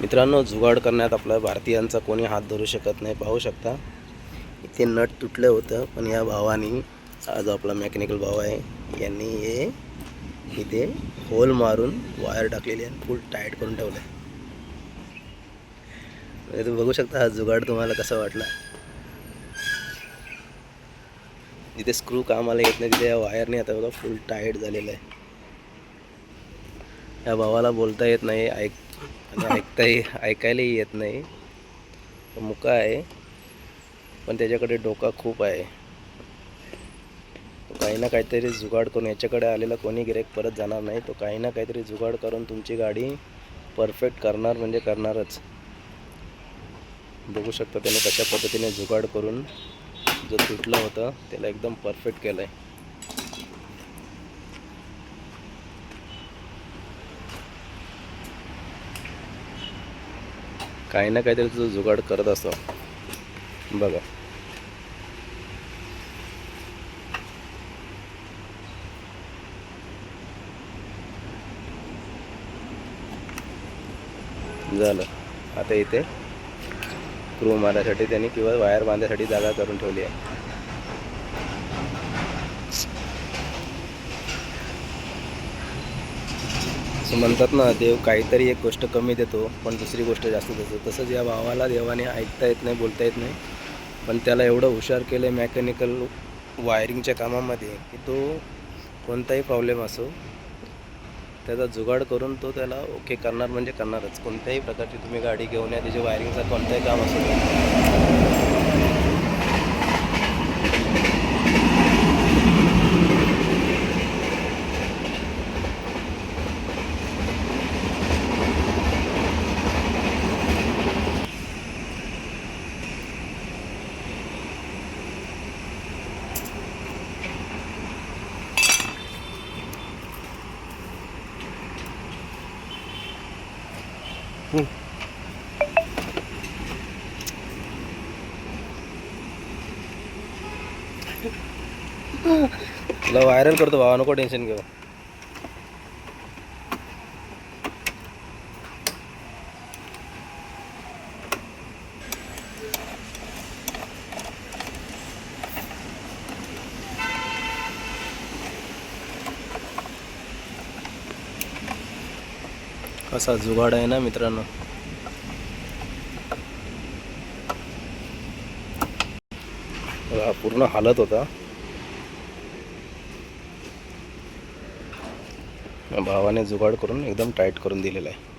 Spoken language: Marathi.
मित्रांनो, जुगाड करण्यात आपल्या भारतीयांचा कोणी हात धरू शकत नाही. पाहू शकता इथे नट तुटलं होतं, पण या भावानी, हा जो आपला मेकॅनिकल भाव आहे, यांनी हे इथे होल मारून वायर टाकलेली आणि फुल टाईट करून ठेवलं आहे. तुम्ही बघू शकता हा जुगाड तुम्हाला कसा वाटला. जिथे स्क्रू कामाला येत नाही तिथे या वायरने आता बघा फुल टाईट झालेलं आहे. या भावाला बोलता येत नाही, आणि ऐकायलाही येत नाही. मुका आहे, पण त्याच्याकडे डोका खूप आहे. तो काही ना काहीतरी जुगाड करून, याच्याकडे आलेला कोणी गिऱ्हाईक परत जाणार नाही. तो काही ना काहीतरी जुगाड करून तुमची गाडी परफेक्ट करणार म्हणजे करणारच. बघू शकता त्याने कशा पद्धतीने जुगाड करून जो तुटलं होतं त्याला एकदम परफेक्ट केलं आहे. काही ना काहीतरी तो जुगाड करत असतो. बघा, झालं. आता इथे स्क्रू मारण्यासाठी त्यांनी किंवा वायर बांधण्यासाठी जागा करून ठेवली आहे. असं म्हणतात ना, देव काहीतरी एक गोष्ट कमी देतो पण दुसरी गोष्ट जास्त देतो. तसंच या भावाला देवाने ऐकता येत नाही, बोलता येत नाही, पण त्याला एवढं हुशार केलं आहे मेकॅनिकल वायरिंगच्या कामामध्ये की तो कोणताही प्रॉब्लेम असो त्याचा जुगाड करून तो त्याला ओके करणार म्हणजे करणारच. कोणत्याही प्रकारची तुम्ही गाडी घेऊन या, त्याचे वायरिंगचं कोणतंही काम असो. तुला व्हायरल करतो भावा, नको टेन्शन घेऊ. कसा जुगाड आहे ना मित्रांनो. हा पूर्ण हालत होता. भावाने जुगाड करून एकदम टाईट करून दिलेला आहे.